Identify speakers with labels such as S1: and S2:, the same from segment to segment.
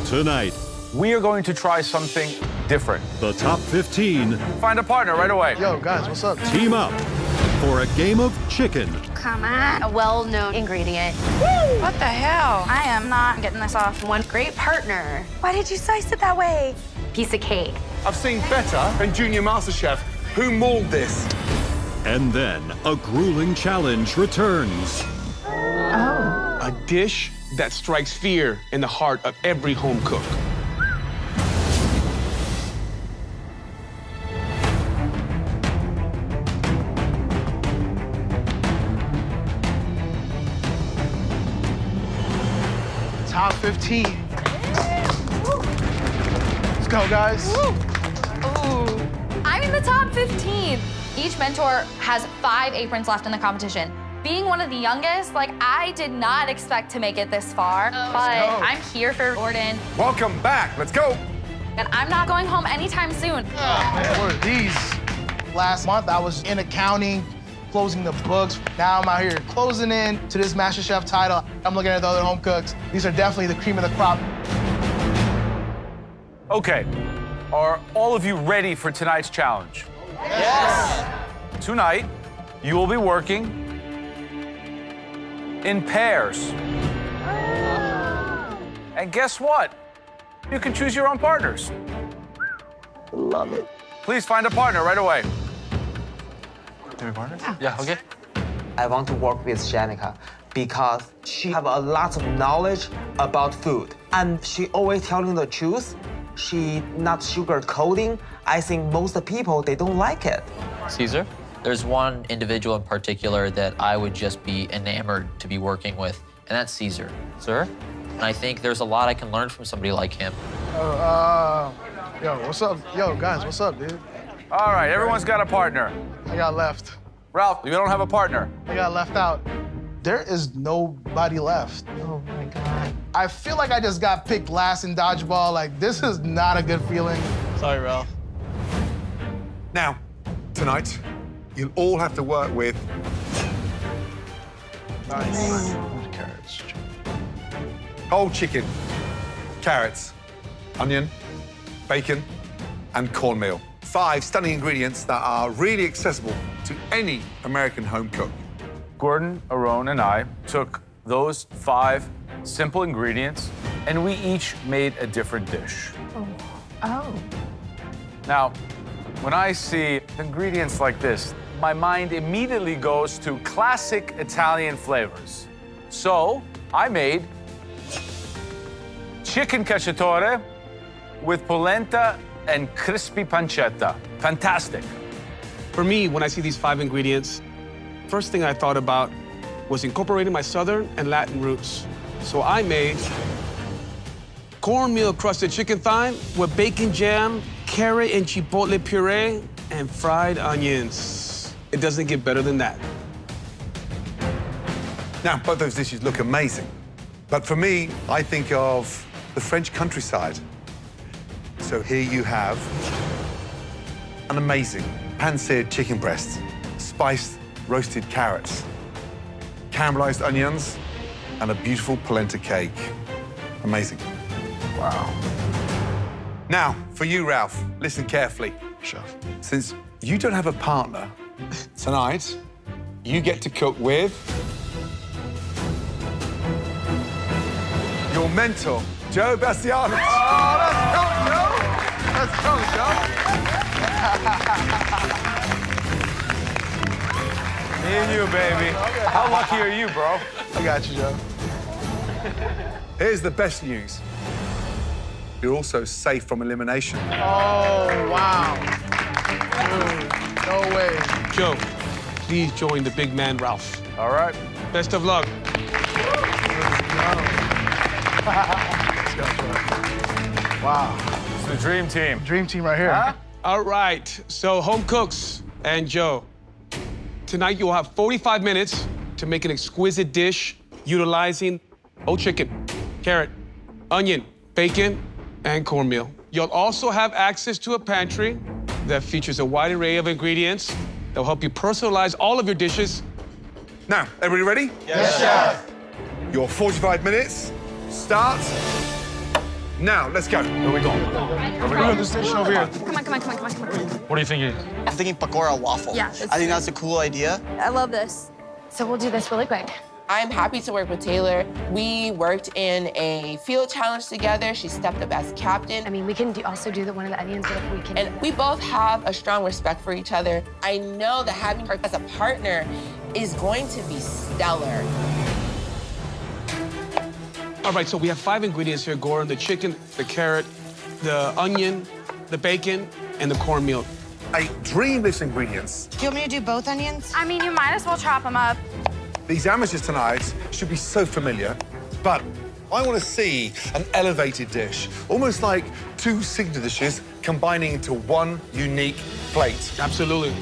S1: Tonight,
S2: we are going to try something different.
S1: the top 15
S2: Find a partner right away.
S3: Yo, guys, what's up?
S1: team up for a game of chicken.
S4: Come on. A well-known ingredient.
S5: Woo! What the hell? I am not getting this off.
S4: One great partner.
S5: Why did you slice it that way?
S4: Piece of cake.
S6: I've seen better in Junior MasterChef. Who mauled this?
S1: And then a grueling challenge returns.
S7: A dish that strikes fear in the heart of every home cook.
S3: Top 15. Let's go, guys.
S8: I'm in the top 15. Each mentor has 5 aprons left in the competition. Being one of the youngest, I did not expect to make it this far, but I'm here for Gordon,
S6: Welcome back. Let's go.
S8: and I'm not going home anytime soon.
S3: Man, what are these? Last month, I was in accounting, closing the books. Now I'm out here closing in to this MasterChef title. I'm looking at the other home cooks. These are definitely the cream of the crop.
S2: Okay, are all of you ready for tonight's challenge? Yes! Tonight, you will be working in pairs. And guess what? You can choose your own partners.
S3: Love it.
S2: Please find a partner right away.
S9: Yeah, okay. I want to work with Janica because she have a lot of knowledge about food. And she always telling the truth. She not sugar coating. I think most people, they don't like it.
S10: Caesar? There's one individual in particular that I would just be enamored to be working with, and that's Caesar. Sir? And I think there's a lot I can learn from somebody like him.
S3: Yo, what's up? Yo, guys, what's up, dude?
S2: All right, everyone's got a partner.
S3: I got left.
S2: Ralph, you don't have a partner.
S3: I got left out. There is nobody left.
S9: Oh my God.
S3: I feel like I just got picked last in dodgeball. This is not a good feeling.
S7: Sorry, Ralph.
S6: Now, tonight, you'll all have to work with
S3: Carrots.
S6: whole chicken, carrots, onion, bacon, and cornmeal. 5 stunning ingredients that are really accessible to any American home cook.
S2: Gordon, Aaron, and I took those 5 simple ingredients, and we each made a different dish.
S5: Oh.
S2: Now, when I see ingredients like this, my mind immediately goes to classic Italian flavors. So I made chicken cacciatore with polenta and crispy pancetta. Fantastic.
S7: For me, when I see these 5 ingredients, first thing I thought about was incorporating my Southern and Latin roots. So I made cornmeal crusted chicken thigh with bacon jam, carrot and chipotle puree, and fried onions. It doesn't get better than that.
S6: Now, both those dishes look amazing. But for me, I think of the French countryside. So here you have an amazing pan-seared chicken breast, spiced roasted carrots, caramelized onions, and a beautiful polenta cake. Amazing.
S2: Wow.
S6: Now, for you, Ralph, listen carefully.
S3: Chef.
S6: Since you don't have a partner, tonight, you get to cook with your mentor, Joe Bastianich.
S3: Oh, let's go, Joe. Let's go, Joe.
S2: Me and you, baby. How lucky are you, bro?
S3: I got you, Joe.
S6: Here's the best news. You're also safe from elimination.
S3: Oh, wow. Dude, no way.
S7: Joe, please join the big man, Ralph.
S2: All right.
S7: Best of luck.
S3: Let's go, Joe. Wow.
S2: It's the dream team.
S3: Dream team right here.
S2: Huh?
S7: All right, so home cooks and Joe, tonight you will have 45 minutes to make an exquisite dish utilizing whole chicken, carrot, onion, bacon, and cornmeal. You'll also have access to a pantry that features a wide array of ingredients that will help you personalize all of your dishes.
S6: Now, everybody ready?
S3: Yes, chef.
S6: Your 45 minutes starts Now, let's go.
S2: Where are we going?
S3: This dish over here.
S8: Come on, come on, come on, come on, come on.
S2: What are you thinking?
S11: I'm thinking pakora waffle.
S8: Yeah,
S11: I think that's a cool idea.
S5: I love this.
S4: So we'll do this really quick.
S12: I'm happy to work with Taylor. We worked in a field challenge together. She stepped up as captain.
S4: I mean, we can also do one of the onions, but if we can...
S12: And we both have a strong respect for each other. I know that having her as a partner is going to be stellar.
S7: All right, so we have 5 ingredients here, Goran. The chicken, the carrot, the onion, the bacon, and the cornmeal.
S6: A dream list ingredients.
S5: Do you want me to do both onions? I mean, you might as well chop them up.
S6: These amateurs tonight should be so familiar, but I want to see an elevated dish, almost like 2 signature dishes combining into one unique plate.
S7: Absolutely.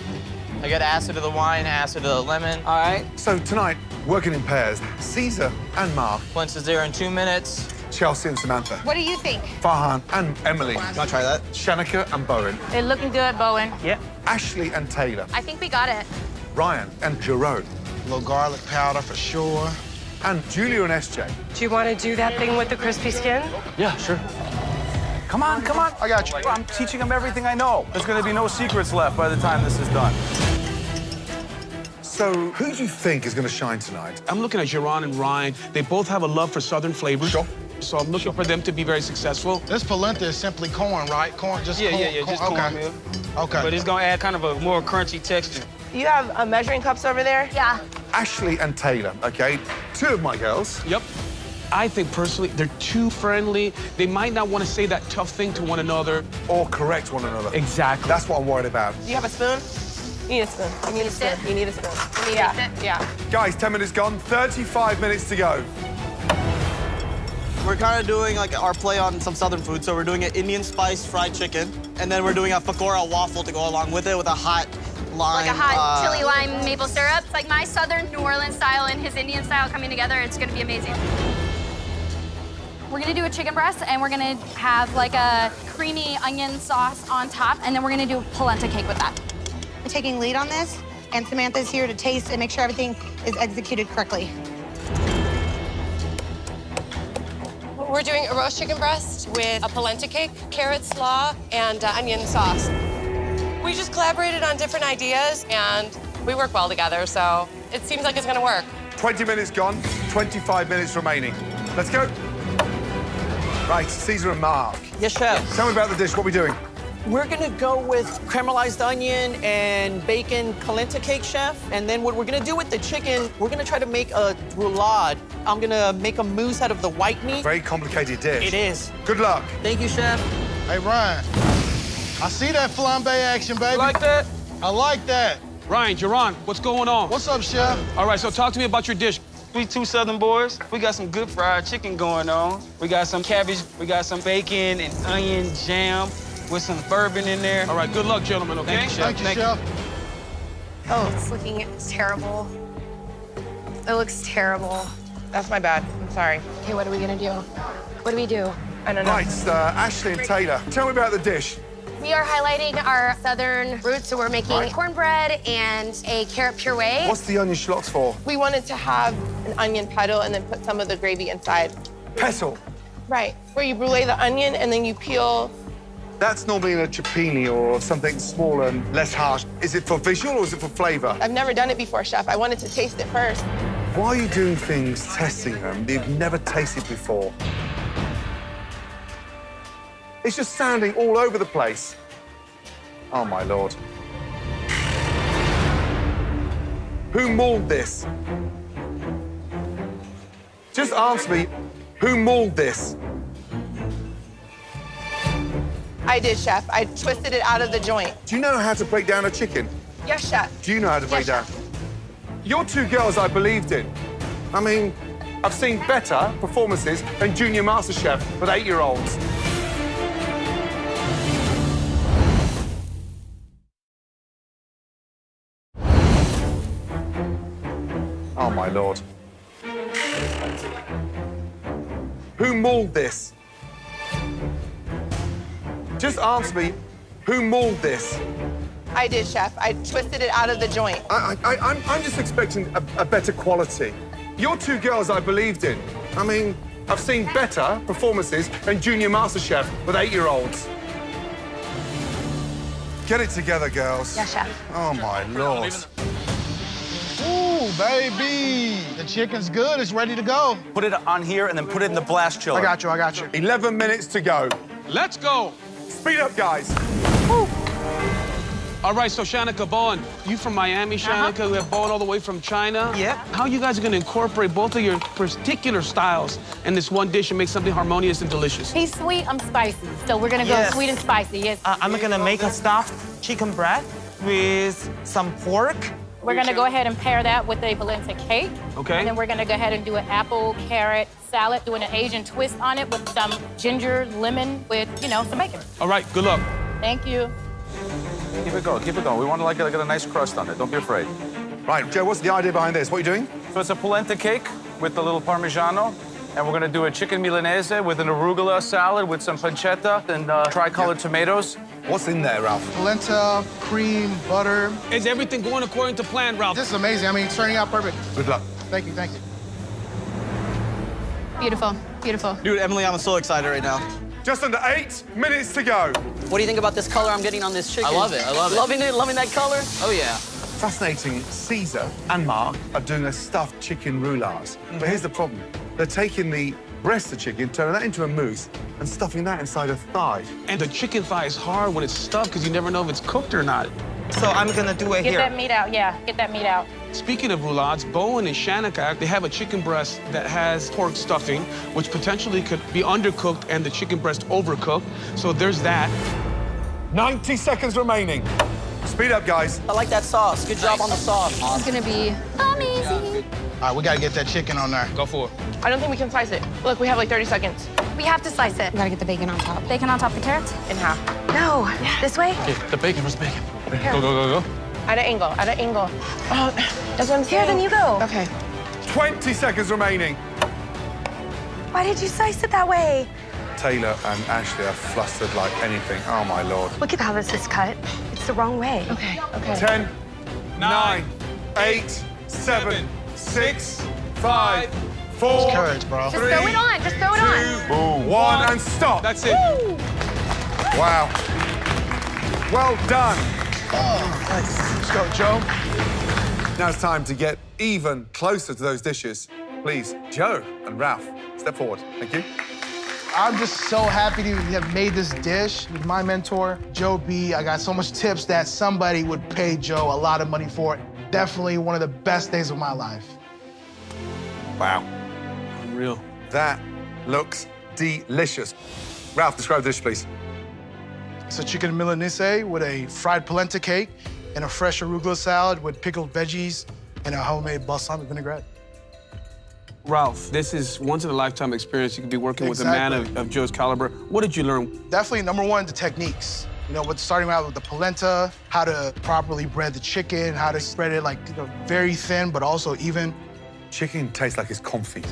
S11: I got acid of the wine, acid of the lemon. All right.
S6: So tonight, working in pairs, Caesar and Mark,
S11: Once is there in 2 minutes.
S6: Chelsea and Samantha,
S5: What do you think?
S6: Farhan and Emily,
S11: I'll try that.
S6: Shanika and Bowen,
S5: They're looking good, Bowen.
S11: Yeah.
S6: Ashley and Taylor,
S8: I think we got it.
S6: Ryan and Jerome,
S3: A little garlic powder for sure.
S6: and Julia and SJ.
S13: Do you want to do that thing with the crispy skin?
S2: Yeah, sure. Come on, come on.
S3: I got you.
S2: I'm teaching them everything I know. There's gonna be no secrets left by the time this is done.
S6: So who do you think is going to shine tonight?
S7: I'm looking at Jerron and Ryan. They both have a love for Southern flavors.
S6: Sure.
S7: So I'm looking for them to be very successful.
S3: This polenta is simply corn, right? Corn, just corn.
S11: just
S3: Okay.
S11: cornmeal.
S3: Okay.
S11: But it's gonna add kind of a more crunchy texture.
S12: You have measuring cups over there?
S8: Yeah.
S6: Ashley and Taylor, okay? 2 of my girls.
S7: Yep. I think personally they're too friendly. They might not want to say that tough thing to one another.
S6: Or correct one another.
S7: Exactly.
S6: That's what I'm worried about.
S12: Do you have a spoon? You need a spoon. You need a spoon. You need a spoon. Yeah.
S6: Guys, 10 minutes gone, 35 minutes to go.
S11: We're kind of doing like our play on some Southern food. So we're doing an Indian spice fried chicken, and then we're doing a pakora waffle to go along with it with a hot lime.
S8: Like a hot chili lime maple syrup. It's like my Southern New Orleans style and his Indian style coming together. It's gonna be amazing. We're gonna do a chicken breast, and we're gonna have like a creamy onion sauce on top, and then we're gonna do polenta cake with that.
S5: I'm taking lead on this, and Samantha's here to taste and make sure everything is executed correctly.
S13: We're doing a roast chicken breast with a polenta cake, carrot slaw, and onion sauce. We just collaborated on different ideas, and we work well together, so it seems like it's gonna work.
S6: 20 minutes gone, 25 minutes remaining. Let's go. Right, Caesar and Mark.
S11: Yes, chef.
S6: Tell me about the dish. What are we doing?
S11: We're gonna go with caramelized onion and bacon polenta cake, chef. And then what we're gonna do with the chicken, we're gonna try to make a roulade. I'm gonna make a mousse out of the white meat.
S6: Very complicated dish.
S11: It is.
S6: Good luck.
S11: Thank you, chef.
S3: Hey, Ryan. I see that flambe action, baby.
S7: You like that?
S3: I like that.
S7: Ryan, Jerron, what's going on?
S3: What's up, chef?
S7: All right, so talk to me about your dish.
S11: We 2 Southern boys. We got some good fried chicken going on. We got some cabbage, we got some bacon and onion jam with some bourbon in there.
S7: All right, good luck, gentlemen, okay?
S11: Thank you, chef.
S3: Thank you, chef.
S4: Oh, it's looking terrible. It looks terrible.
S12: That's my bad. I'm sorry.
S4: Okay, what are we gonna do? What do we do?
S12: I don't know.
S6: Right, Ashley and Taylor. Tell me about the dish.
S4: We are highlighting our Southern roots, so we're making cornbread and a carrot puree.
S6: What's the onion schlots for?
S12: We wanted to have an onion petal and then put some of the gravy inside.
S6: Petal.
S12: Right, where you brulee the onion and then you peel.
S6: That's normally in a cioppini or something smaller and less harsh. Is it for visual or is it for flavor?
S12: I've never done it before, chef. I wanted to taste it first.
S6: Why are you doing things, testing them, that you've never tasted before? It's just sounding all over the place. Oh, my Lord. Who mauled this? Just answer me, who mauled this?
S12: I did, chef. I twisted it out of the joint.
S6: Do you know how to break down a chicken?
S12: Yes, chef.
S6: Do you know how to break down? You're 2 girls I believed in. I mean, I've seen better performances than Junior MasterChef with 8-year-olds. Oh, my Lord. Who mauled this? Just answer me, who mauled this?
S12: I did, chef. I twisted it out of the joint.
S6: I'm just expecting a better quality. You're 2 girls I believed in. I mean, I've seen better performances than Junior MasterChef with 8-year-olds. Get it together, girls.
S4: Yes, chef.
S6: Oh, my Lord.
S3: Ooh, baby. The chicken's good. It's ready to go.
S2: Put it on here and then put it in the blast chiller.
S3: I got you. I got you.
S6: 11 minutes to go.
S7: Let's go.
S6: Speed up, guys.
S7: Woo. All right, so Shanika, Bowen, you from Miami, Shanika, we have Bowen all the way from China.
S11: Yep.
S7: How you guys are gonna incorporate both of your particular styles in this one dish and make something harmonious and delicious?
S8: He's sweet, I'm spicy. So we're gonna go sweet and spicy, yes.
S9: I'm gonna make a stuffed chicken breast with some pork.
S8: We're gonna go ahead and pair that with a polenta cake.
S7: Okay.
S8: And then we're gonna go ahead and do an apple, carrot salad, doing an Asian twist on it with some ginger, lemon, with, you know, some bacon.
S7: All right, good luck.
S8: Thank you.
S2: Keep it going, keep it going. We want to get a nice crust on it. Don't be afraid.
S6: Right, Joe, what's the idea behind this? What are you doing?
S2: So it's a polenta cake with a little Parmigiano. And we're going to do a chicken Milanese with an arugula salad with some pancetta and tricolored tomatoes.
S6: What's in there, Ralph?
S3: Polenta, cream, butter.
S7: Is everything going according to plan, Ralph?
S3: This is amazing. I mean, it's turning out perfect.
S6: Good luck.
S3: Thank you, thank you.
S8: Beautiful, beautiful.
S11: Dude, Emily, I'm so excited right now.
S6: Just under 8 minutes to go.
S11: What do you think about this color I'm getting on this chicken?
S10: I love it, I love it.
S11: Loving it, loving that color?
S10: Oh, yeah.
S6: Fascinating. Caesar and Mark are doing a stuffed chicken roulades. But here's the problem. They're taking the breast of chicken, turning that into a mousse, and stuffing that inside a thigh.
S7: And the chicken thigh is hard when it's stuffed because you never know if it's cooked or not.
S9: So I'm gonna do it
S8: Get
S9: here.
S8: that meat out, yeah. Get that meat out.
S7: Speaking of roulades, Bowen and Shanika, they have a chicken breast that has pork stuffing, which potentially could be undercooked and the chicken breast overcooked. So there's that.
S6: 90 seconds remaining. Speed up, guys.
S11: I like that sauce. Good job on the sauce.
S8: This is gonna be amazing.
S3: All right, we gotta get that chicken on there.
S7: Go for it.
S13: I don't think we can slice it. Look, we have like 30 seconds.
S4: We have to slice it.
S5: We gotta get the bacon on top.
S8: Bacon on top of the carrots?
S13: In half.
S4: No, this way?
S7: The bacon was bacon. Go, go, go, go.
S13: At an angle, at an angle. Oh, that's what I'm saying.
S4: Here, then you go.
S13: Okay.
S6: 20 seconds remaining.
S4: Why did you slice it that way?
S6: Taylor and Ashley are flustered like anything. Oh, my Lord.
S4: Look at how this is cut. It's the wrong way.
S13: Okay, okay.
S6: 10, 9, 8, 7, 6, 5, 4,
S3: Carrots, bro.
S4: Just throw it on. Just throw it on.
S6: 2, 1, and stop.
S7: That's it.
S4: Woo!
S6: Wow. Well done.
S3: Oh, nice. Let's go, Joe.
S6: Now it's time to get even closer to those dishes. Please, Joe and Ralph, step forward. Thank you.
S3: I'm just so happy to have made this dish with my mentor, Joe B. I got so much tips that somebody would pay Joe a lot of money for it. Definitely one of the best days of my life.
S6: Wow.
S7: Unreal.
S6: That looks delicious. Ralph, describe the dish, please.
S3: It's a chicken Milanese with a fried polenta cake and a fresh arugula salad with pickled veggies and a homemade balsamic vinaigrette.
S7: Ralph, this is once-in-a-lifetime experience. You could be working with a man of Joe's caliber. What did you learn?
S3: Definitely, number one, the techniques. You know, with starting out with the polenta, how to properly bread the chicken, how to spread it like very thin, but also even.
S6: Chicken tastes like it's confit.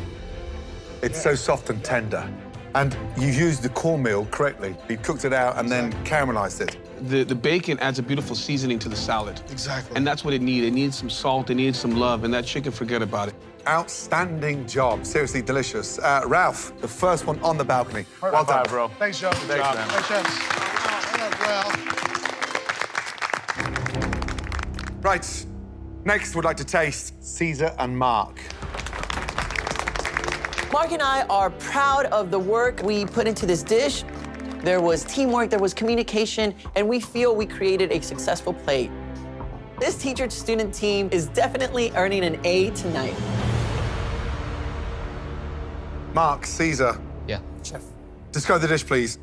S6: It's so soft and tender. And you used the cornmeal correctly. You cooked it out and then caramelized it.
S7: The bacon adds a beautiful seasoning to the salad.
S3: Exactly.
S7: And that's what it needed. It needs some salt, it needs some love, and that chicken, forget about it.
S6: Outstanding job. Seriously delicious. Ralph, the first one on the balcony. Well done,
S2: bro.
S3: Thanks, Joe.
S2: Thanks, man.
S3: Thanks, Ralph.
S6: Right. Next, we'd like to taste Caesar and Mark.
S11: Mark and I are proud of the work we put into this dish. There was teamwork, there was communication, and we feel we created a successful plate. This teacher-student team is definitely earning an A tonight.
S6: Mark, Caesar.
S10: Yeah.
S11: Chef.
S6: Describe the dish, please.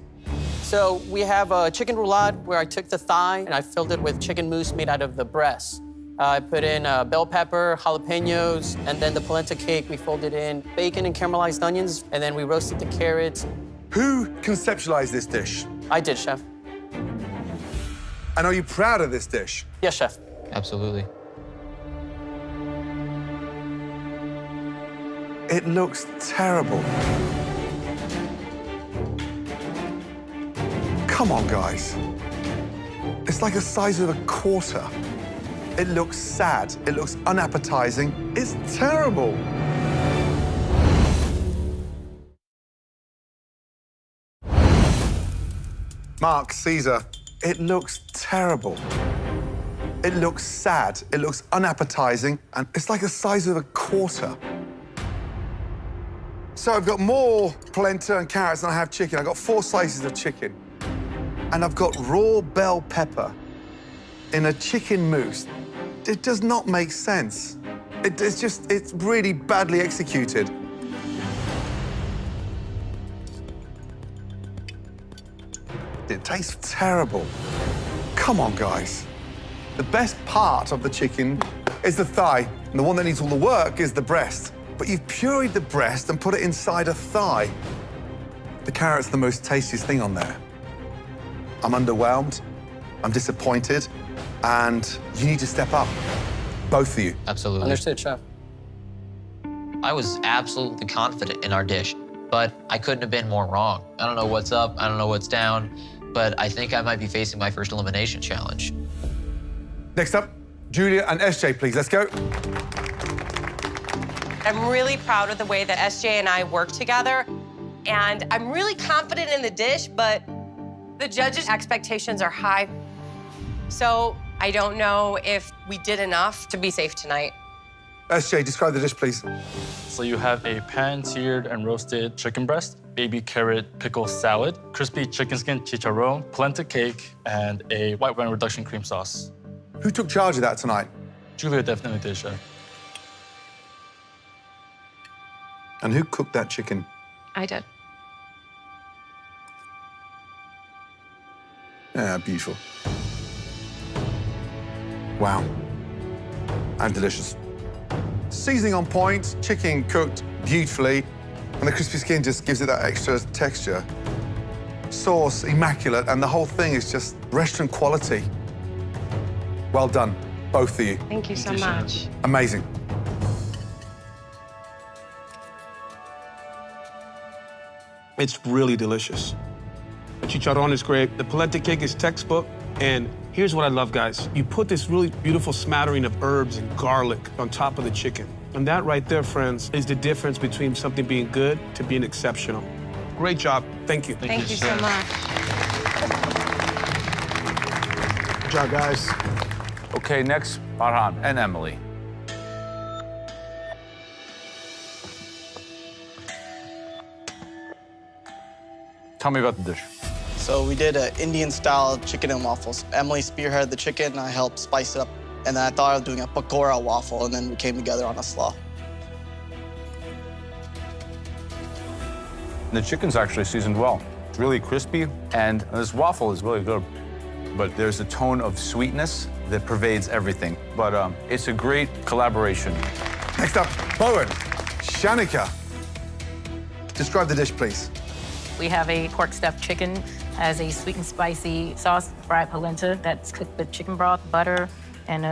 S11: So we have a chicken roulade where I took the thigh and I filled it with chicken mousse made out of the breast. I put in bell pepper, jalapenos, and then the polenta cake. We folded in bacon and caramelized onions, and then we roasted the carrots.
S6: Who conceptualized this dish?
S11: I did, Chef.
S6: And are you proud of this dish?
S11: Yes, Chef.
S10: Absolutely.
S6: It looks terrible. Come on, guys. It's like the size of a quarter. It looks sad. It looks unappetizing. It's terrible. Mark, Caesar, it looks terrible. It looks sad, it looks unappetizing, and it's like the size of a quarter. So I've got more polenta and carrots than I have chicken. I've got 4 slices of chicken. And I've got raw bell pepper in a chicken mousse. It does not make sense. It's really badly executed. It tastes terrible. Come on, guys. The best part of the chicken is the thigh, and the one that needs all the work is the breast. But you've pureed the breast and put it inside a thigh. The carrot's the most tastiest thing on there. I'm underwhelmed, I'm disappointed, and you need to step up, both of you.
S10: Absolutely.
S11: Understood, Chef.
S10: I was absolutely confident in our dish, but I couldn't have been more wrong. I don't know what's up, I don't know what's down, but I think I might be facing my first elimination challenge.
S6: Next up, Julia and SJ, please. Let's go.
S13: I'm really proud of the way that SJ and I work together, and I'm really confident in the dish, but the judges' expectations are high. So I don't know if we did enough to be safe tonight.
S6: SJ, describe the dish, please.
S14: So you have a pan-seared and roasted chicken breast, baby carrot pickle salad, crispy chicken skin chicharron, polenta cake, and a white wine reduction cream sauce.
S6: Who took charge of that tonight?
S14: Julia definitely did, Chef.
S6: And who cooked that chicken?
S13: I did.
S6: Yeah, beautiful. Wow. And delicious. Seasoning on point, chicken cooked beautifully, and the crispy skin just gives it that extra texture. Sauce, immaculate, and the whole thing is just restaurant quality. Well done, both of you.
S13: Thank you so much.
S6: Amazing.
S7: It's really delicious. The chicharron is great. The polenta cake is textbook. And here's what I love, guys. You put this really beautiful smattering of herbs and garlic on top of the chicken. And that right there, friends, is the difference between something being good to being exceptional. Great job. Thank you.
S13: Thank you so much.
S3: Good job, guys.
S2: Okay, next, Farhan and Emily. Tell me about the dish.
S15: So we did an Indian-style chicken and waffles. Emily spearheaded the chicken, and I helped spice it up. And then I thought of doing a pakora waffle, and then we came together on a slaw.
S2: The chicken's actually seasoned well. It's really crispy, and this waffle is really good. But there's a tone of sweetness that pervades everything. But it's a great collaboration.
S6: Next up, Bowen, Shanika. Describe the dish, please.
S16: We have a pork stuffed chicken, has a sweet and spicy sauce, fried polenta that's cooked with chicken broth, butter, and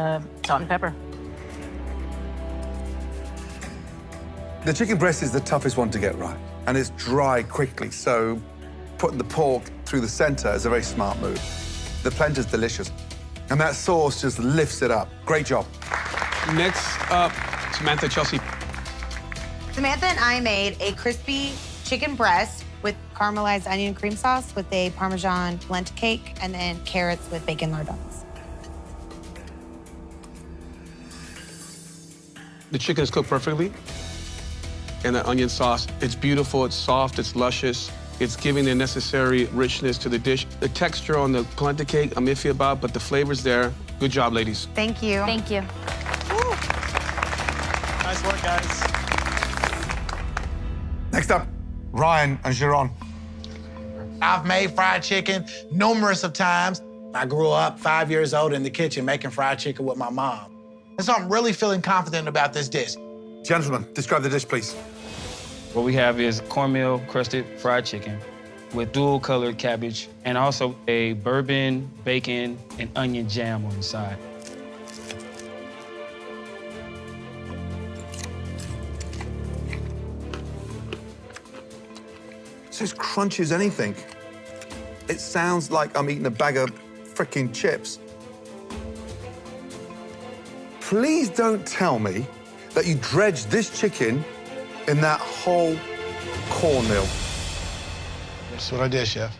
S16: salt and pepper.
S6: The chicken breast is the toughest one to get right, and it's dry quickly, so putting the pork through the center is a very smart move. The polenta's delicious, and that sauce just lifts it up. Great job.
S7: Next up, Samantha, Chelsea.
S5: Samantha and I made a crispy chicken breast with caramelized onion cream sauce with a Parmesan polenta cake, and then carrots with bacon lardons.
S7: The chicken is cooked perfectly. And the onion sauce, it's beautiful, it's soft, it's luscious. It's giving the necessary richness to the dish. The texture on the polenta cake, I'm iffy about, but the flavor's there. Good job, ladies.
S5: Thank you.
S16: Thank you.
S15: Woo. Nice work, guys.
S6: Next up, Ryan and Sharon.
S17: I've made fried chicken numerous of times. I grew up 5 years old in the kitchen making fried chicken with my mom. And so I'm really feeling confident about this dish.
S6: Gentlemen, describe the dish, please.
S18: What we have is cornmeal crusted fried chicken with dual colored cabbage and also a bourbon, bacon, and onion jam on the side.
S6: It's as crunchy as anything. It sounds like I'm eating a bag of frickin' chips. Please don't tell me that you dredged this chicken in that whole cornmeal.
S3: That's what I did, Chef.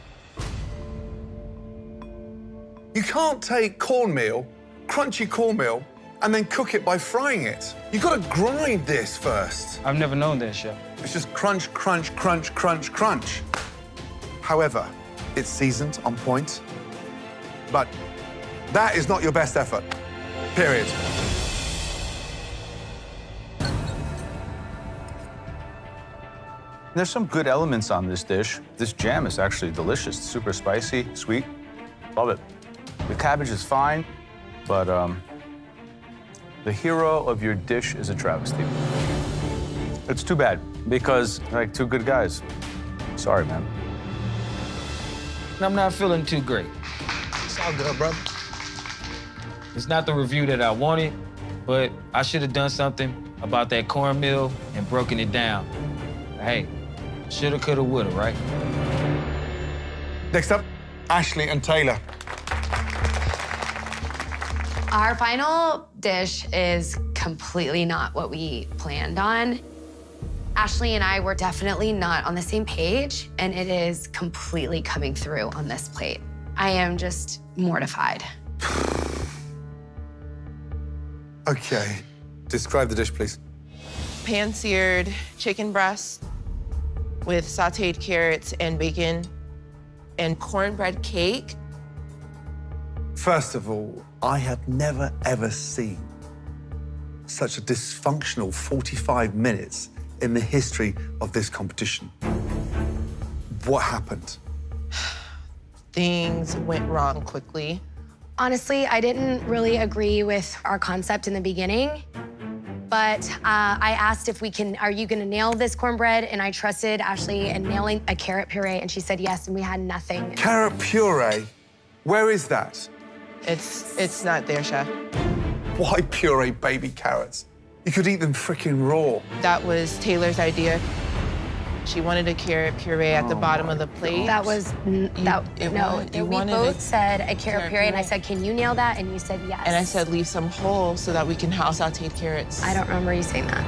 S6: You can't take cornmeal, crunchy cornmeal, and then cook it by frying it. You've got to grind this first.
S18: I've never known that, Chef.
S6: It's just crunch, crunch, crunch, crunch, crunch. However, it's seasoned on point, but that is not your best effort, period.
S2: There's some good elements on this dish. This jam is actually delicious. It's super spicy, sweet. Love it. The cabbage is fine, but the hero of your dish is a travesty. It's too bad, because they're like two good guys. Sorry, man.
S18: I'm not feeling too great.
S17: It's all good, brother.
S18: It's not the review that I wanted, but I should have done something about that cornmeal and broken it down. Hey, shoulda, coulda, woulda, right?
S6: Next up, Ashley and Taylor.
S4: Our final dish is completely not what we planned on. Ashley and I were definitely not on the same page, and it is completely coming through on this plate. I am just mortified.
S6: Okay, describe the dish, please.
S12: Pan-seared chicken breast with sautéed carrots and bacon and cornbread cake.
S6: First of all, I have never, ever seen such a dysfunctional 45 minutes in the history of this competition. What happened?
S12: Things went wrong quickly.
S4: Honestly, I didn't really agree with our concept in the beginning, but I asked if we can, are you gonna nail this cornbread? And I trusted Ashley in nailing a carrot puree, and she said yes, and we had nothing.
S6: Carrot puree? Where is that?
S12: It's not there, Chef.
S6: Why puree baby carrots? You could eat them frickin' raw.
S12: That was Taylor's idea. She wanted a carrot puree at the bottom of the plate.
S4: That was, we both said a carrot puree, and I said, can you nail that? And you said yes.
S12: And I said, leave some whole so that we can have sauteed carrots.
S4: I don't remember you saying that.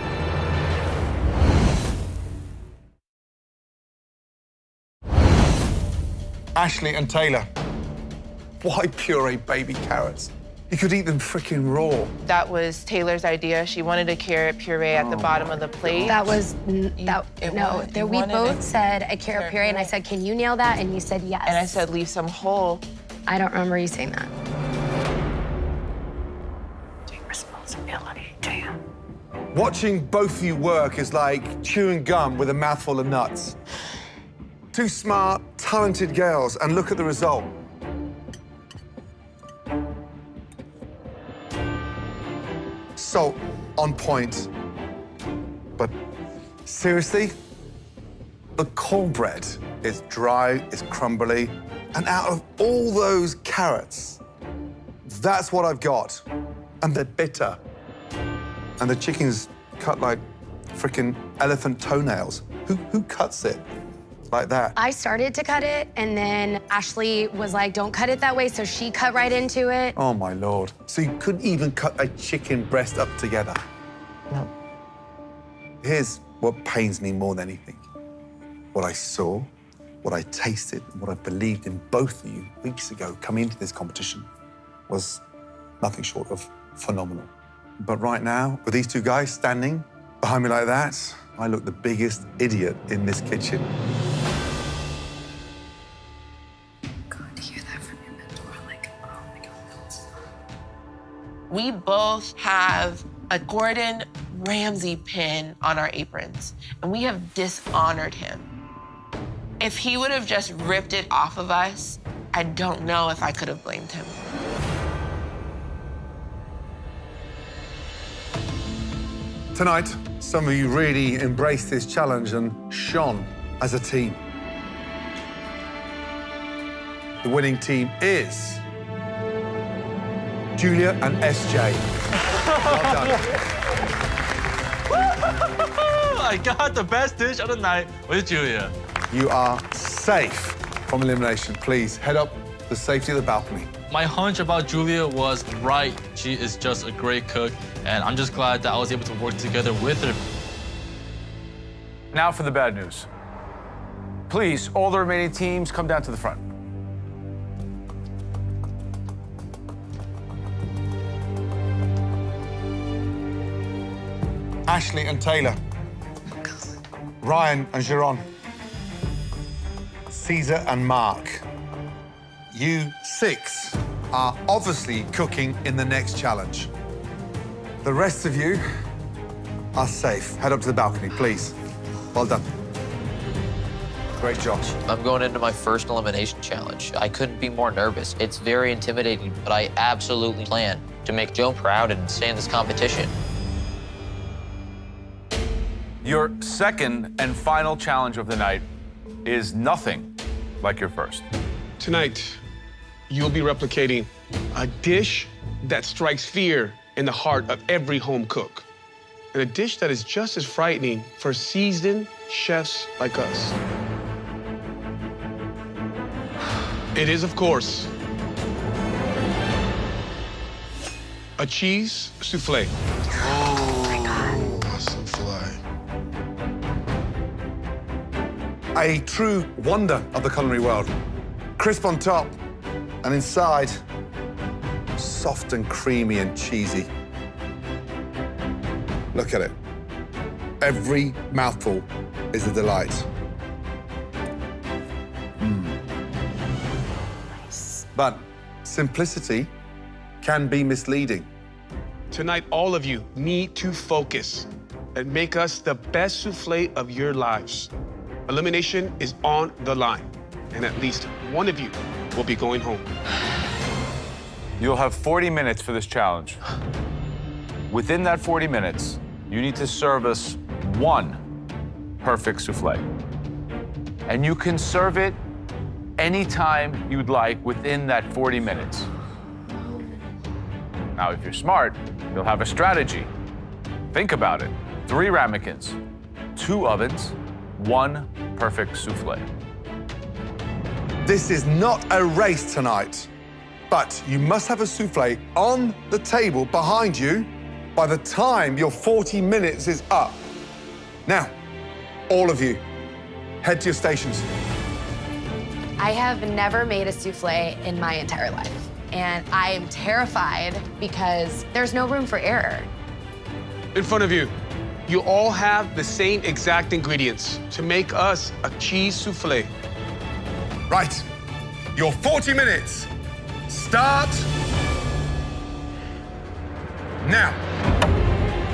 S6: Ashley and Taylor. Why puree baby carrots? You could eat them frickin' raw.
S12: That was Taylor's idea. She wanted a carrot puree at the bottom of the plate.
S4: That was, we both said a carrot puree, and I said, can you nail that? And you said yes.
S12: And I said, leave some whole.
S4: I don't remember you saying that.
S16: Take responsibility, damn.
S6: Watching both of you work is like chewing gum with a mouthful of nuts. Two smart, talented girls, and look at the result. Salt on point. But seriously, the cornbread is dry, it's crumbly, and out of all those carrots, that's what I've got. And they're bitter. And the chicken's cut like frickin' elephant toenails. Who cuts it like that?
S4: I started to cut it, and then Ashley was like, don't cut it that way, so she cut right into it.
S6: Oh, my Lord. So you couldn't even cut a chicken breast up together?
S12: No.
S6: Here's what pains me more than anything. What I saw, what I tasted, and what I believed in both of you weeks ago coming into this competition was nothing short of phenomenal. But right now, with these two guys standing behind me like that, I look the biggest idiot in this kitchen.
S16: God, to hear that from your mentor, like, oh my God.
S12: We both have a Gordon Ramsay pin on our aprons, and we have dishonored him. If he would have just ripped it off of us, I don't know if I could have blamed him.
S6: Tonight, some of you really embraced this challenge and shone as a team. The winning team is Julia and SJ. Well done.
S14: I got the best dish of the night with Julia.
S6: You are safe from elimination. Please head up to the safety of the balcony.
S14: My hunch about Julia was right. She is just a great cook, and I'm just glad that I was able to work together with her.
S2: Now for the bad news. Please, all the remaining teams, come down to the front.
S6: Ashley and Taylor. Ryan and Sharon. Caesar and Mark. You 6 are obviously cooking in the next challenge. The rest of you are safe. Head up to the balcony, please. Well done. Great job.
S10: I'm going into my first elimination challenge. I couldn't be more nervous. It's very intimidating, but I absolutely plan to make Joe proud and stay in this competition.
S2: Your second and final challenge of the night is nothing like your first.
S7: Tonight, you'll be replicating a dish that strikes fear in the heart of every home cook. And a dish that is just as frightening for seasoned chefs like us. It is, of course, a cheese souffle.
S3: Oh my God. A souffle.
S6: A true wonder of the culinary world. Crisp on top, and inside, soft and creamy and cheesy. Look at it. Every mouthful is a delight. But simplicity can be misleading.
S7: Tonight, all of you need to focus and make us the best souffle of your lives. Elimination is on the line, and at least one of you will be going home.
S2: You'll have 40 minutes for this challenge. Within that 40 minutes, you need to serve us one perfect souffle. And you can serve it anytime you'd like within that 40 minutes. Now, if you're smart, you'll have a strategy. Think about it. 3 ramekins, 2 ovens, 1 perfect souffle.
S6: This is not a race tonight, but you must have a souffle on the table behind you by the time your 40 minutes is up. Now, all of you, head to your stations.
S4: I have never made a souffle in my entire life, and I am terrified because there's no room for error.
S7: In front of you, you all have the same exact ingredients to make us a cheese souffle.
S6: Right, your 40 minutes start now.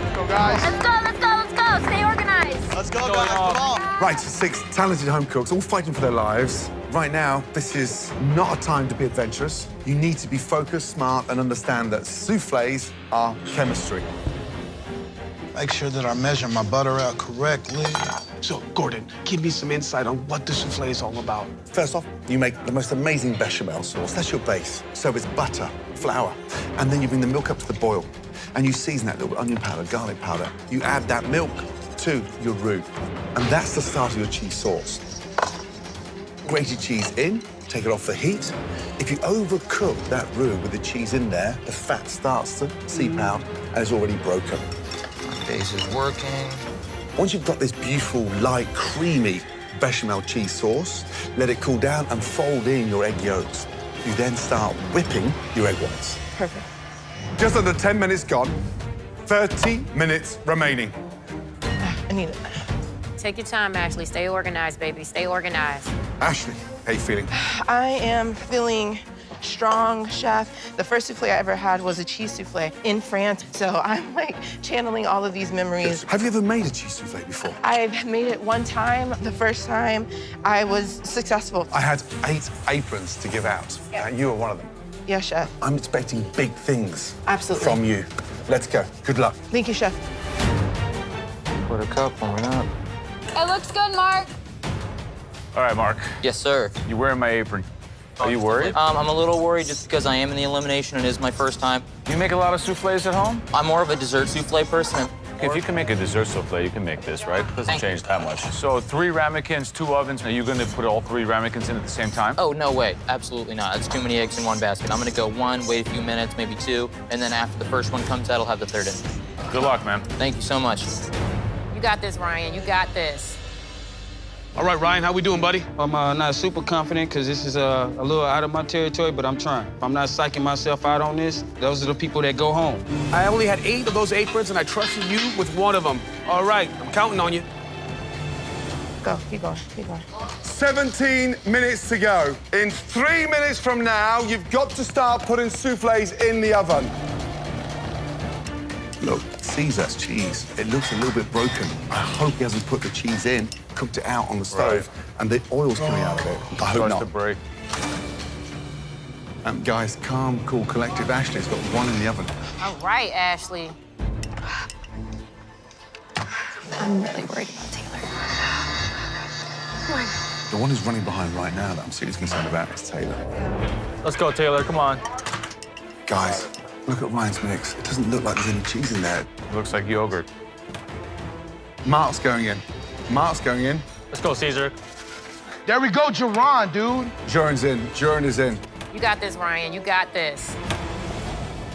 S3: Let's go, guys.
S8: Let's go, let's go, let's go. Stay organized.
S17: Let's go, guys. Come on.
S6: Right, 6 talented home cooks, all fighting for their lives. Right now, this is not a time to be adventurous. You need to be focused, smart, and understand that souffles are chemistry.
S17: Make sure that I measure my butter out correctly.
S7: So, Gordon, give me some insight on what the souffle is all about.
S6: First off, you make the most amazing bechamel sauce. That's your base. So it's butter, flour, and then you bring the milk up to the boil, and you season that with onion powder, garlic powder. You add that milk to your roux, and that's the start of your cheese sauce. Grated cheese in, take it off the heat. If you overcook that roux with the cheese in there, the fat starts to seep out and it's already broken.
S10: Base is working.
S6: Once you've got this beautiful, light, creamy bechamel cheese sauce, let it cool down and fold in your egg yolks. You then start whipping your egg whites.
S13: Perfect.
S6: Just under 10 minutes gone, 30 minutes remaining.
S13: I need it.
S16: Take your time, Ashley. Stay organized, baby. Stay organized.
S6: Ashley, how you feeling?
S13: I am feeling strong, chef. The first souffle I ever had was a cheese souffle in France, so I'm like channeling all of these memories.
S6: Have you ever made a cheese souffle before?
S13: I've made it one time. The first time I was successful.
S6: I had 8 aprons to give out, and you were one of them.
S13: Yes, chef.
S6: I'm expecting big things
S13: Absolutely.
S6: from you. Let's go. Good luck.
S13: Thank you, chef.
S10: Put a cup warming up.
S8: It looks good, Mark.
S2: All right, Mark.
S10: Yes, sir.
S2: You're wearing my apron. Are you worried?
S10: I'm a little worried just because I am in the elimination and it is my first time.
S2: You make a lot of souffles at home?
S10: I'm more of a dessert souffle person.
S2: If you can make a dessert souffle, you can make this, right? It doesn't change that much. So 3 ramekins, 2 ovens. Are you going to put all 3 ramekins in at the same time?
S10: Oh, no way. Absolutely not. That's too many eggs in one basket. I'm going to go 1, wait a few minutes, maybe 2, and then after the first one comes out, I'll have the 3rd in.
S2: Good luck, man.
S10: Thank you so much.
S16: You got this, Ryan. You got this.
S7: All right, Ryan, how we doing, buddy?
S18: I'm not super confident because this is a little out of my territory, but I'm trying. If I'm not psyching myself out on this, those are the people that go home.
S7: I only had 8 of those aprons, and I trusted you with 1 of them. All right, I'm counting on you.
S5: Go, keep going, keep going.
S6: 17 minutes to go. In 3 minutes from now, you've got to start putting soufflés in the oven. Look, Caesar's cheese. It looks a little bit broken. I hope he hasn't put the cheese in, cooked it out on the stove, and the oil's coming out of it. I hope not.
S2: To break.
S6: Guys, calm, cool, collective. Ashley's got 1 in the oven.
S16: All right, Ashley.
S4: I'm really worried about Taylor. Come on.
S6: The one who's running behind right now that I'm seriously concerned about is Taylor.
S14: Let's go, Taylor. Come on.
S6: Guys, look at Ryan's mix. It doesn't look like there's any cheese in there.
S2: Looks like yogurt.
S6: Mark's going in. Mark's going in.
S14: Let's go, Caesar.
S3: There we go, Jerron, dude.
S6: Joran's in. Joran is in.
S16: You got this, Ryan. You got this.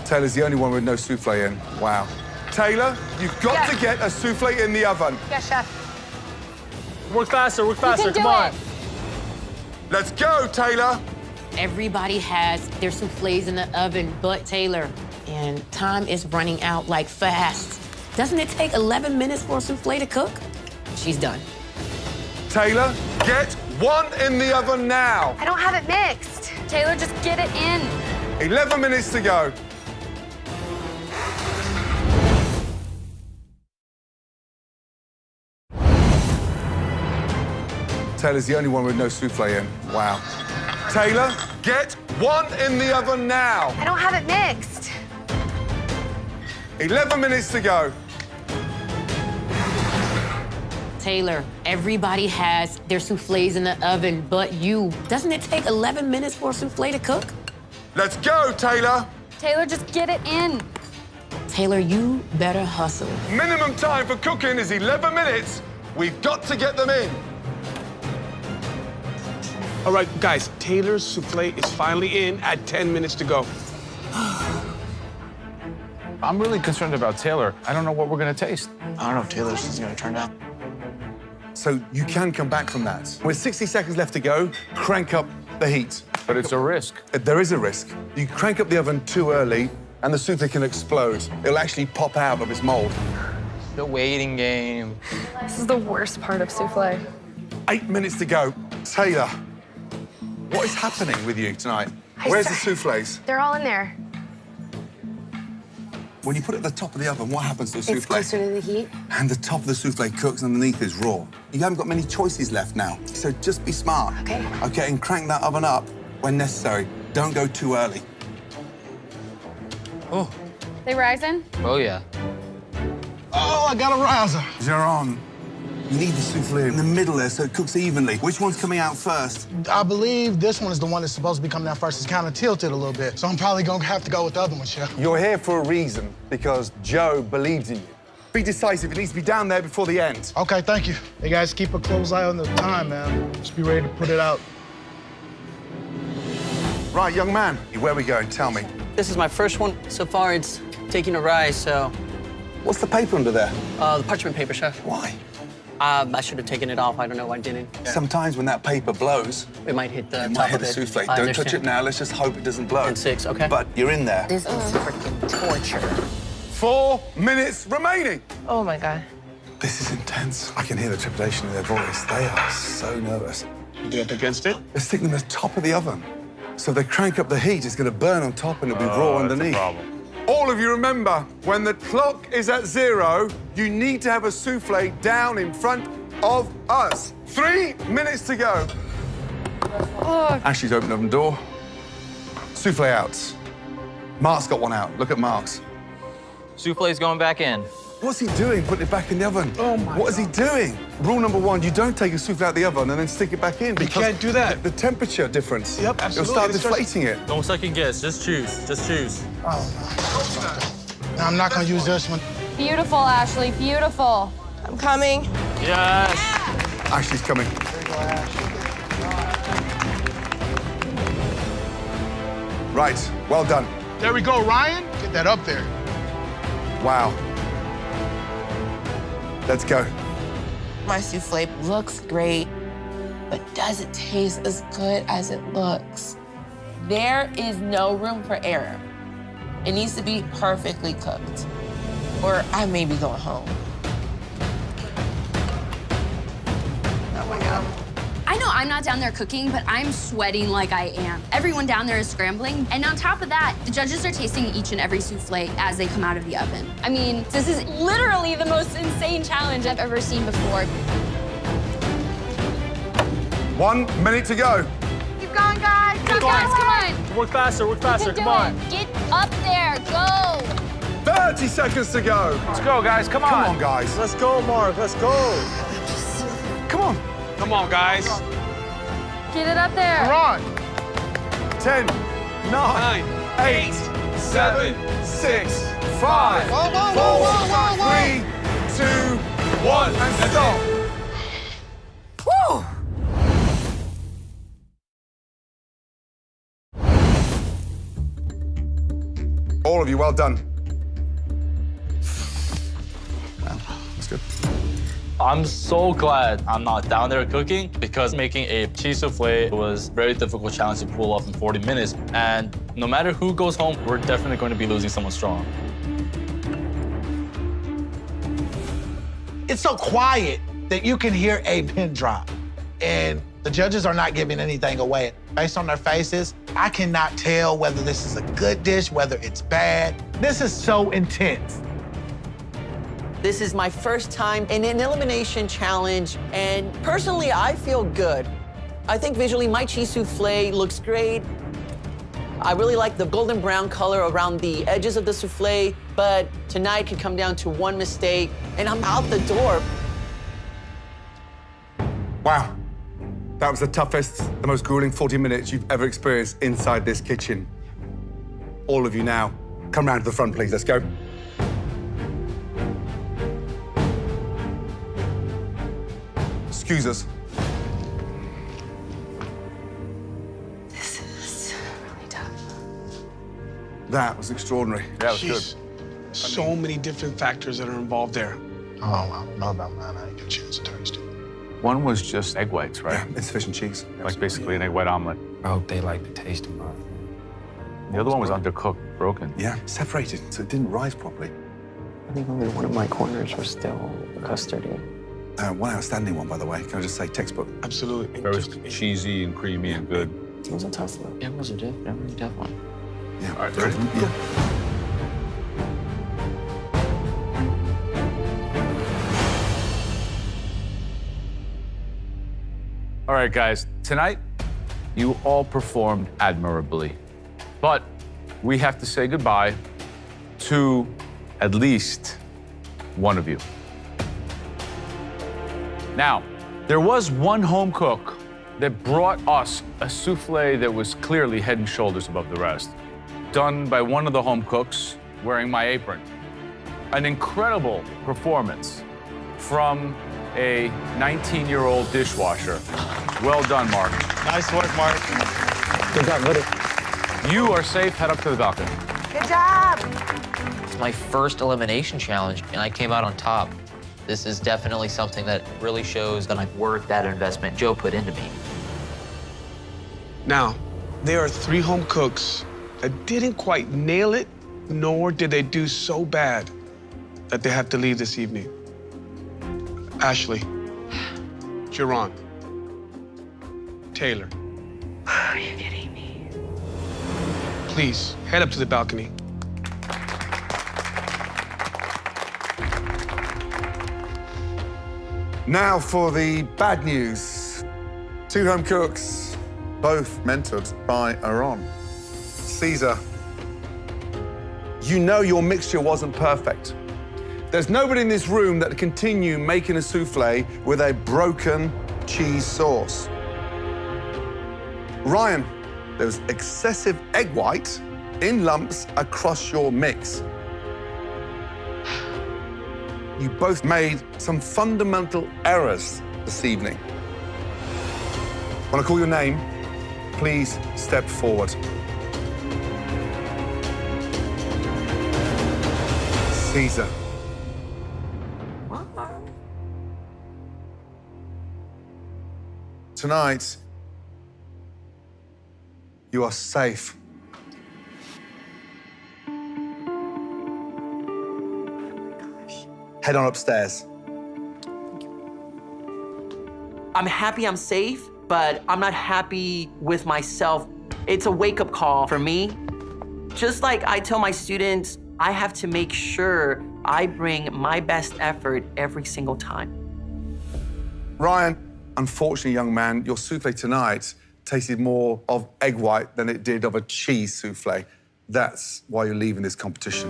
S6: Taylor's the only one with no souffle in. Wow. Taylor, you've got to get a souffle in the oven.
S5: Yes, chef.
S14: Work faster,
S16: can
S14: come
S16: do
S14: on.
S16: it.
S6: Let's go, Taylor.
S16: Everybody has their soufflés in the oven but Taylor. And time is running out like fast. Doesn't it take 11 minutes for a soufflé to cook? She's done.
S6: Taylor, get 1 in the oven now.
S4: I don't have it mixed.
S8: Taylor, just get it in.
S6: 11 minutes to go. Taylor's the only one with no souffle in. Wow. Taylor, get 1 in the oven now.
S4: I don't have it mixed.
S6: 11 minutes to go.
S16: Taylor, everybody has their soufflés in the oven but you. Doesn't it take 11 minutes for a soufflé to cook?
S6: Let's go, Taylor.
S8: Taylor, just get it in.
S16: Taylor, you better hustle.
S6: Minimum time for cooking is 11 minutes. We've got to get them in.
S7: All right, guys, Taylor's soufflé is finally in at 10 minutes to go.
S2: I'm really concerned about Taylor. I don't know what we're gonna taste.
S15: I don't know if Taylor's is gonna turn out.
S6: So you can come back from that. With 60 seconds left to go, crank up the heat.
S2: But it's a risk.
S6: There is a risk. You crank up the oven too early, and the soufflé can explode. It'll actually pop out of its mold.
S10: The waiting game.
S8: This is the worst part of souffle.
S6: 8 minutes to go. Taylor, what is happening with you tonight? Where's the soufflés?
S4: They're all in there.
S6: When you put it at the top of the oven, what happens to the soufflé?
S4: It's closer to the heat.
S6: And the top of the soufflé cooks, and underneath is raw. You haven't got many choices left now, so just be smart.
S4: Okay.
S6: Okay, and crank that oven up when necessary. Don't go too early.
S14: Oh.
S8: They rising?
S10: Oh, yeah.
S3: Oh, I got a riser.
S6: Jaron, you need the soufflé in the middle there so it cooks evenly. Which one's coming out first?
S3: I believe this one is the one that's supposed to be coming out first. It's kind of tilted a little bit, so I'm probably gonna have to go with the other one, Chef.
S6: You're here for a reason, because Joe believes in you. Be decisive. It needs to be down there before the end.
S3: Okay, thank you. Hey, guys, keep a close eye on the time, man. Just be ready to put it out.
S6: Right, young man, where are we going? Tell me.
S11: This is my first one. So far, it's taking a rise, so...
S6: What's the paper under there?
S11: The parchment paper, Chef.
S6: Why?
S11: I should have taken it off. I don't know why I didn't.
S6: Sometimes when that paper blows,
S11: it might hit the
S6: it
S11: top
S6: might hit
S11: of
S6: the
S11: it.
S6: soufflé.
S11: I
S6: Don't touch
S11: understand.
S6: it now. Let's just hope it doesn't blow.
S11: And 6, okay.
S6: But you're in there.
S16: This is freaking torture.
S6: 4 minutes remaining.
S5: Oh, my God.
S6: This is intense. I can hear the trepidation in their voice. They are so nervous.
S7: You up against it?
S6: They're sticking them at the top of the oven. So if they crank up the heat, it's going to burn on top and it'll be raw underneath.
S2: That's a problem.
S6: All of you remember, when the clock is at 0, you need to have a soufflé down in front of us. 3 minutes to go.
S8: Oh.
S6: Ashley's opened oven door. Soufflé out. Mark's got one out. Look at Mark's.
S10: Souffle's going back in.
S6: What's he doing? Putting it back in the oven.
S3: Oh, my
S6: What is he doing? Rule number 1, you don't take a soufflé out of the oven and then stick it back in.
S7: You can't do that.
S6: The temperature difference.
S7: Yep, absolutely.
S6: It'll start deflating it.
S14: Don't second guess. Just choose. Just choose.
S3: Oh, no, I'm not gonna use this one.
S8: Beautiful, Ashley, beautiful.
S13: I'm coming.
S14: Yes.
S6: Ashley's coming. Right, well done.
S3: There we go, Ryan. Get that up there.
S6: Wow. Let's go.
S13: My souffle looks great.
S12: but does it taste as good as it looks? There is no room for error. It needs to be perfectly cooked, or I may be going home.
S5: Oh my God.
S8: I know I'm not down there cooking, but I'm sweating like I am. Everyone down there is scrambling. And on top of that, the judges are tasting each and every souffle as they come out of the oven. I mean, this is literally the most insane challenge I've ever seen before.
S6: 1 minute to go.
S5: Keep going, guys.
S8: Go, guys, come on.
S14: Work faster, come on.
S8: Get up there, go.
S6: 30 seconds to go.
S2: Let's go, guys, come on.
S6: Come on, guys.
S14: Let's go, Mark, let's go.
S6: Come on.
S7: Come on, guys.
S8: Get it up there.
S6: We're on. 10, 9,
S7: 9,
S6: 8, 7, 6, 5, 4, 3, 2, 1, and stop.
S5: Woo!
S6: All of you, well done. Wow, that's good.
S14: I'm so glad I'm not down there cooking because making a cheese souffle was a very difficult challenge to pull off in 40 minutes. And no matter who goes home, we're definitely going to be losing someone strong.
S17: It's so quiet that you can hear a pin drop. And the judges are not giving anything away. Based on their faces, I cannot tell whether this is a good dish, whether it's bad. This is so intense.
S11: This is my first time in an elimination challenge, and personally, I feel good. I think visually, my cheese souffle looks great. I really like the golden brown color around the edges of the souffle, but tonight could come down to one mistake, and I'm out the door.
S6: Wow. That was the toughest, the most grueling 40 minutes you've ever experienced inside this kitchen. All of you now, come round to the front, please. Let's go. Excuse us.
S4: This is really tough.
S6: That was extraordinary.
S2: That was
S7: Jeez.
S2: good.
S7: So many different factors that are involved there.
S3: Oh, I don't know about mine. I didn't get a chance to taste it.
S2: One was just egg whites, right?
S6: Yeah, insufficient cheese.
S2: Like basically an egg white omelet.
S18: I hope they like the taste of mine.
S2: The other one was undercooked, broken.
S6: Yeah, separated, so it didn't rise properly.
S9: I think only one of my corners was still custardy.
S6: One outstanding one, by the way. Can I just say textbook?
S7: Absolutely.
S2: Very cheesy and creamy and good.
S9: It was a tough one.
S10: It was a really tough one.
S6: Yeah.
S2: All right, ready?
S6: Yeah.
S2: All right, guys. Tonight, you all performed admirably. But we have to say goodbye to at least one of you. Now, there was one home cook that brought us a souffle that was clearly head and shoulders above the rest, done by one of the home cooks wearing my apron. An incredible performance from a 19-year-old dishwasher. Well done, Mark.
S15: Nice work, Mark.
S9: Good job, buddy.
S2: You are safe. Head up to the balcony.
S5: Good job.
S10: It's my first elimination challenge, and I came out on top. This is definitely something that really shows that I'm worth that investment Joe put into me.
S7: Now, there are 3 home cooks that didn't quite nail it, nor did they do so bad that they have to leave this evening. Ashley, Jerron, Taylor.
S4: Are you kidding me?
S7: Please, head up to the balcony.
S6: Now for the bad news. 2 home cooks, both mentored by Aaron. Caesar, you know your mixture wasn't perfect. There's nobody in this room that can continue making a souffle with a broken cheese sauce. Ryan, there was excessive egg white in lumps across your mix. You both made some fundamental errors this evening. When I call your name, please step forward. Caesar. tonight, you are safe. Head on upstairs.
S19: I'm happy I'm safe, but I'm not happy with myself. It's a wake-up call for me. Just like I tell my students, I have to make sure I bring my best effort every single time.
S6: Ryan, unfortunately, young man, your souffle tonight tasted more of egg white than it did of a cheese souffle. That's why you're leaving this competition.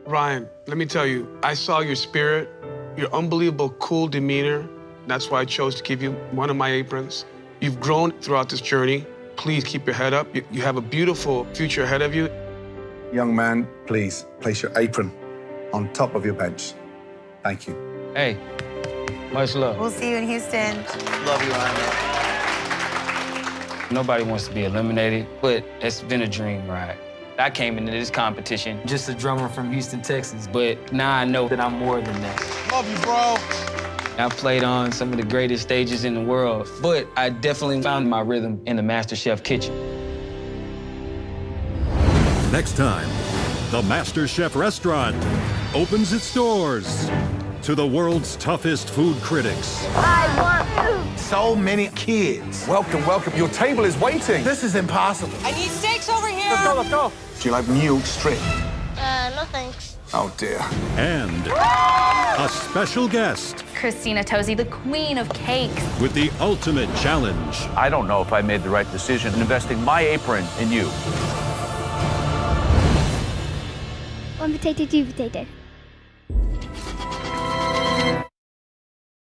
S7: Ryan, let me tell you, I saw your spirit, your unbelievable cool demeanor. That's why I chose to give you one of my aprons. You've grown throughout this journey. Please keep your head up. You have a beautiful future ahead of you.
S6: Young man, please place your apron on top of your bench. Thank you.
S18: Hey, much love.
S5: We'll see you in Houston.
S15: Love you, Ryan.
S18: Nobody wants to be eliminated, but it's been a dream ride. I came into this competition just a drummer from Houston, Texas, but now I know that I'm more than that.
S3: Love you, bro.
S18: I played on some of the greatest stages in the world, but I definitely found my rhythm in the MasterChef kitchen.
S1: Next time, the MasterChef restaurant opens its doors to the world's toughest food critics.
S17: I want food. So many kids.
S6: Welcome, welcome. Your table is waiting.
S17: This is impossible.
S13: I need steaks over here.
S17: Let's go, let's go.
S6: Do you like mule strip?
S13: No thanks.
S6: Oh, dear.
S1: And a special guest
S8: Christina Tosi, the queen of cakes.
S1: with the ultimate challenge.
S2: I don't know if I made the right decision in investing my apron in you.
S20: One potato, two potato.